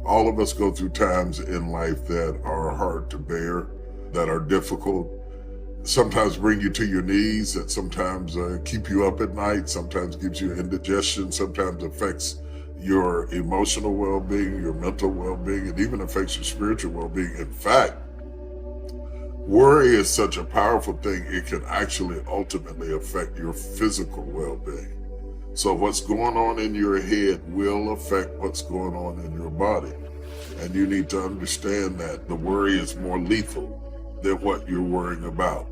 All of us go through times in life that are hard to bear, that are difficult, sometimes bring you to your knees, that sometimes keep you up at night, sometimes gives you indigestion, sometimes affects your emotional well-being, your mental well-being, and even affects your spiritual well-being. In fact, worry is such a powerful thing, it can actually ultimately affect your physical well-being. So what's going on in your head will affect what's going on in your body. And you need to understand that the worry is more lethal than what you're worrying about.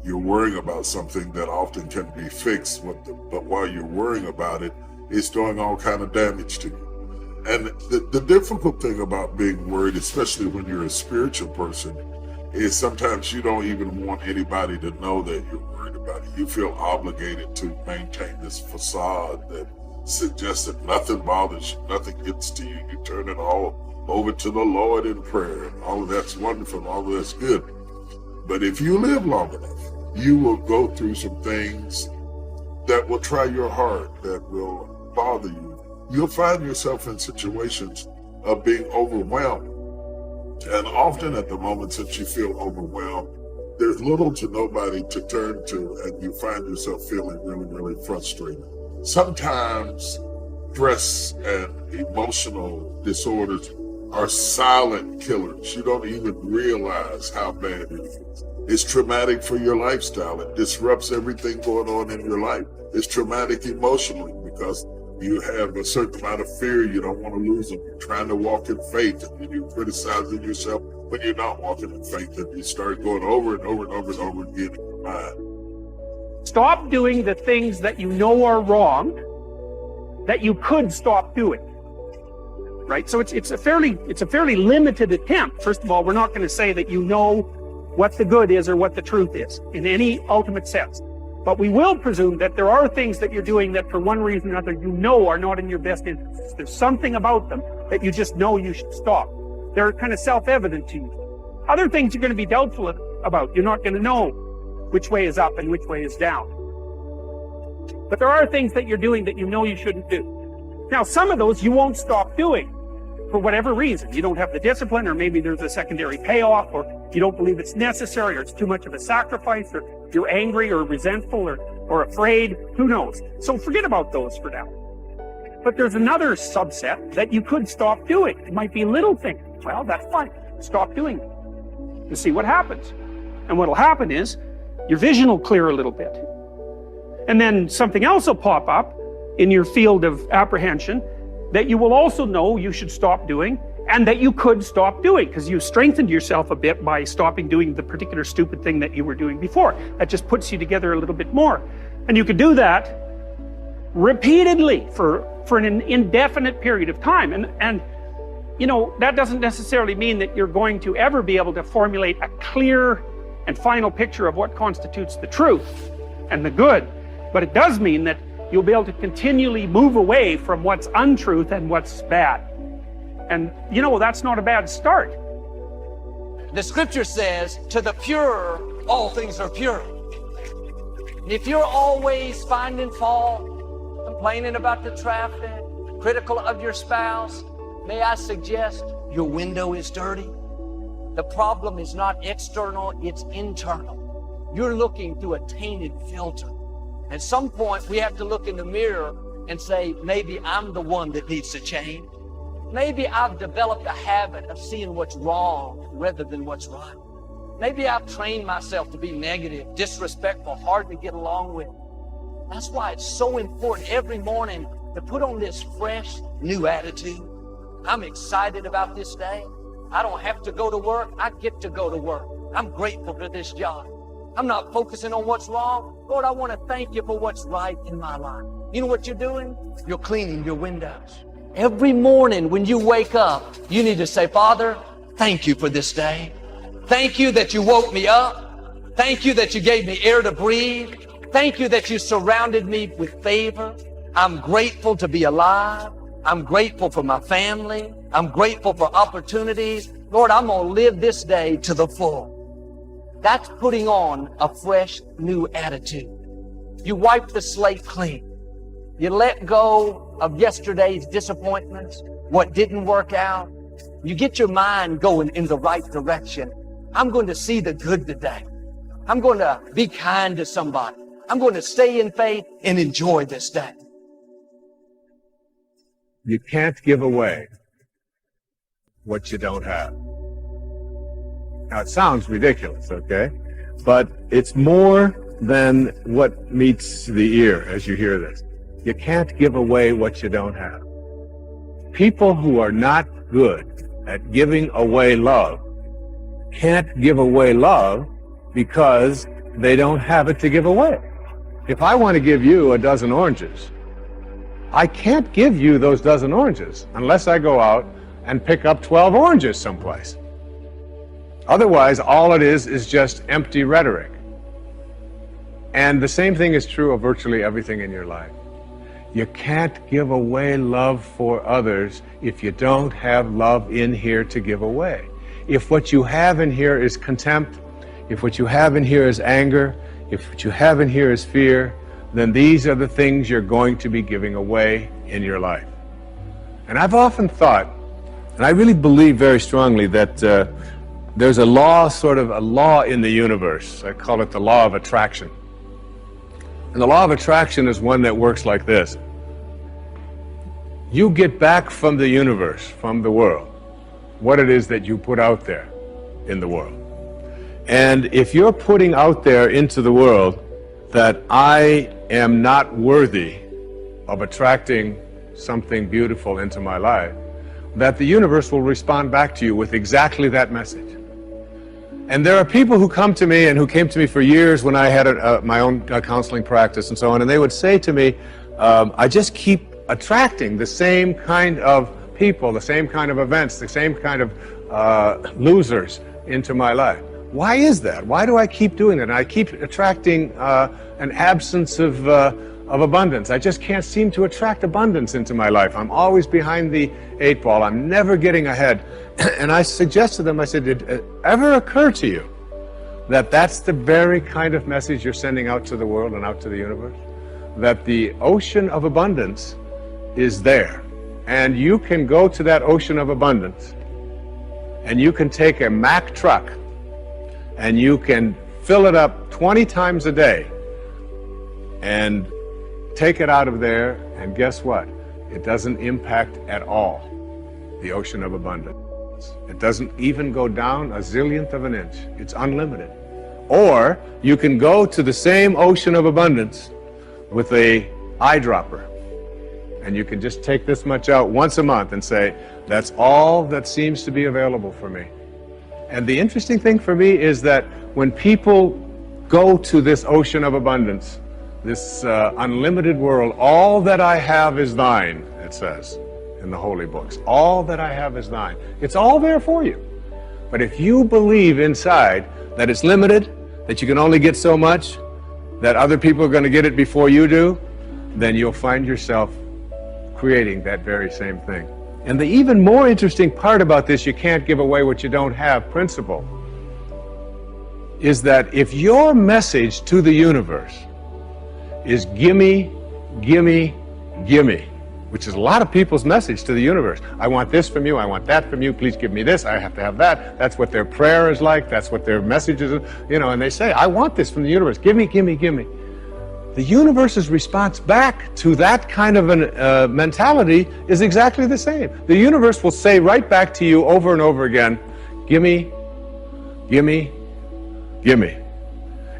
You're worrying about something that often can be fixed, but while you're worrying about it, it's doing all kind of damage to you. And the difficult thing about being worried, especially when you're a spiritual person, is sometimes you don't even want anybody to know that you're worried about it. You feel obligated to maintain this facade that suggests that nothing bothers you, nothing gets to you. You turn it all over to the Lord in prayer, and all of that's wonderful, all of that's good. But if you live long enough, you will go through some things that will try your heart, that will bother you. You'll find yourself in situations of being overwhelmed. And often at the moments that you feel overwhelmed, there's little to nobody to turn to, and you find yourself feeling really, really frustrated. Sometimes stress and emotional disorders are silent killers. You don't even realize how bad it is. It's traumatic for your lifestyle. It disrupts everything going on in your life. It's traumatic emotionally because you have a certain amount of fear. You don't want to lose them. You're trying to walk in faith, and you're criticizing yourself when you're not walking in faith, and you start going over and over and over and over again in your mind. Stop doing the things that you know are wrong that you could stop doing. Right? So it's a fairly limited attempt. First of all, we're not going to say that you know what the good is or what the truth is in any ultimate sense. But we will presume that there are things that you're doing that for one reason or another you know are not in your best interests. There's something about them that you just know you should stop. They're kind of self-evident to you. Other things you're going to be doubtful about. You're not going to know which way is up and which way is down. But there are things that you're doing that you know you shouldn't do. Now, some of those you won't stop doing for whatever reason. You don't have the discipline, or maybe there's a secondary payoff, or you don't believe it's necessary, or it's too much of a sacrifice, or you're angry or resentful or afraid. Who knows? So forget about those for now. But there's another subset that you could stop doing. It might be a little thing. Well, that's fine. Stop doing it and see what happens. And what'll happen is your vision will clear a little bit. And then something else will pop up in your field of apprehension that you will also know you should stop doing, and that you could stop doing, because you strengthened yourself a bit by stopping doing the particular stupid thing that you were doing before. That just puts you together a little bit more. And you could do that repeatedly for an indefinite period of time. And you know, that doesn't necessarily mean that you're going to ever be able to formulate a clear and final picture of what constitutes the truth and the good. But it does mean that you'll be able to continually move away from what's untruth and what's bad. And, you know, that's not a bad start. The scripture says, to the pure, all things are pure. And if you're always finding fault, complaining about the traffic, critical of your spouse, may I suggest your window is dirty? The problem is not external, it's internal. You're looking through a tainted filter. At some point, we have to look in the mirror and say, maybe I'm the one that needs to change. Maybe I've developed a habit of seeing what's wrong rather than what's right. Maybe I've trained myself to be negative, disrespectful, hard to get along with. That's why it's so important every morning to put on this fresh, new attitude. I'm excited about this day. I don't have to go to work. I get to go to work. I'm grateful for this job. I'm not focusing on what's wrong. Lord, I want to thank you for what's right in my life. You know what you're doing? You're cleaning your windows. Every morning when you wake up, you need to say, Father, thank you for this day. Thank you that you woke me up. Thank you that you gave me air to breathe. Thank you that you surrounded me with favor. I'm grateful to be alive. I'm grateful for my family. I'm grateful for opportunities. Lord, I'm going to live this day to the full. That's putting on a fresh, new attitude. You wipe the slate clean. You let go of yesterday's disappointments, what didn't work out. You get your mind going in the right direction. I'm going to see the good today. I'm going to be kind to somebody. I'm going to stay in faith and enjoy this day. You can't give away what you don't have. Now, it sounds ridiculous, okay? But it's more than what meets the ear as you hear this. You can't give away what you don't have. People who are not good at giving away love can't give away love because they don't have it to give away. If I want to give you a dozen oranges, I can't give you those dozen oranges unless I go out and pick up 12 oranges someplace. Otherwise, all it is just empty rhetoric. And the same thing is true of virtually everything in your life. You can't give away love for others if you don't have love in here to give away. If what you have in here is contempt, if what you have in here is anger, if what you have in here is fear, then these are the things you're going to be giving away in your life. And I've often thought, and I really believe very strongly that there's a law, sort of a law in the universe. I call it the law of attraction. And the law of attraction is one that works like this. You get back from the universe, from the world, what it is that you put out there in the world. And if you're putting out there into the world that I am not worthy of attracting something beautiful into my life, that the universe will respond back to you with exactly that message. And there are people who come to me and who came to me for years when I had my own counseling practice and so on, and they would say to me, I just keep attracting the same kind of people, the same kind of events, the same kind of losers into my life. Why is that? Why do I keep doing that? And I keep attracting an absence of abundance. I just can't seem to attract abundance into my life. I'm always behind the 8 ball. I'm never getting ahead. And I suggested to them, I said, did it ever occur to you that that's the very kind of message you're sending out to the world and out to the universe? That the ocean of abundance is there. And you can go to that ocean of abundance and you can take a Mack truck and you can fill it up 20 times a day and take it out of there, and guess what? It doesn't impact at all the ocean of abundance. It doesn't even go down a zillionth of an inch. It's unlimited. Or you can go to the same ocean of abundance with a eyedropper, and you can just take this much out once a month and say, that's all that seems to be available for me. And the interesting thing for me is that when people go to this ocean of abundance, this unlimited world, all that I have is thine, it says in the holy books. All that I have is thine. It's all there for you. But if you believe inside that it's limited, that you can only get so much, that other people are going to get it before you do, then you'll find yourself creating that very same thing. And the even more interesting part about this, you can't give away what you don't have principle, is that if your message to the universe is gimme, gimme, gimme, which is a lot of people's message to the universe. I want this from you, I want that from you, please give me this, I have to have that. That's what their prayer is like, that's what their message is, you know, and they say, I want this from the universe, gimme, gimme, gimme. The universe's response back to that kind of a mentality is exactly the same. The universe will say right back to you over and over again, gimme, gimme, gimme.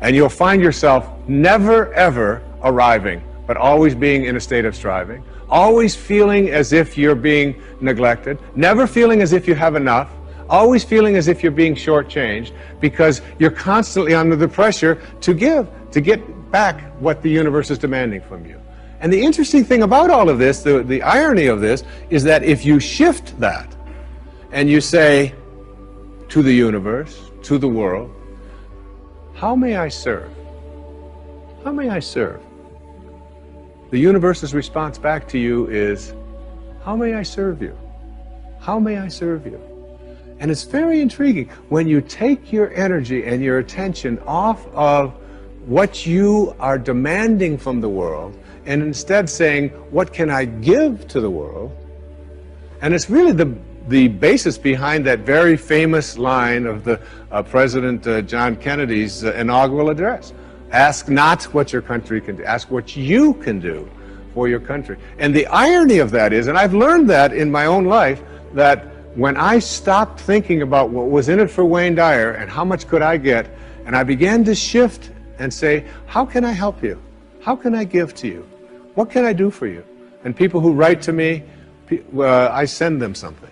And you'll find yourself never ever arriving, but always being in a state of striving, always feeling as if you're being neglected, never feeling as if you have enough, always feeling as if you're being shortchanged, because you're constantly under the pressure to give, to get back what the universe is demanding from you. And the interesting thing about all of this, the irony of this, is that if you shift that and you say to the universe, to the world, how may I serve? How may I serve? The universe's response back to you is, how may I serve you? How may I serve you? And it's very intriguing. When you take your energy and your attention off of what you are demanding from the world, and instead saying, what can I give to the world? And it's really the the basis behind that very famous line of the President John Kennedy's inaugural address. Ask not what your country can do, ask what you can do for your country. And the irony of that is, and I've learned that in my own life, that when I stopped thinking about what was in it for Wayne Dyer and how much could I get, and I began to shift and say, how can I help you? How can I give to you? What can I do for you? And people who write to me, I send them something.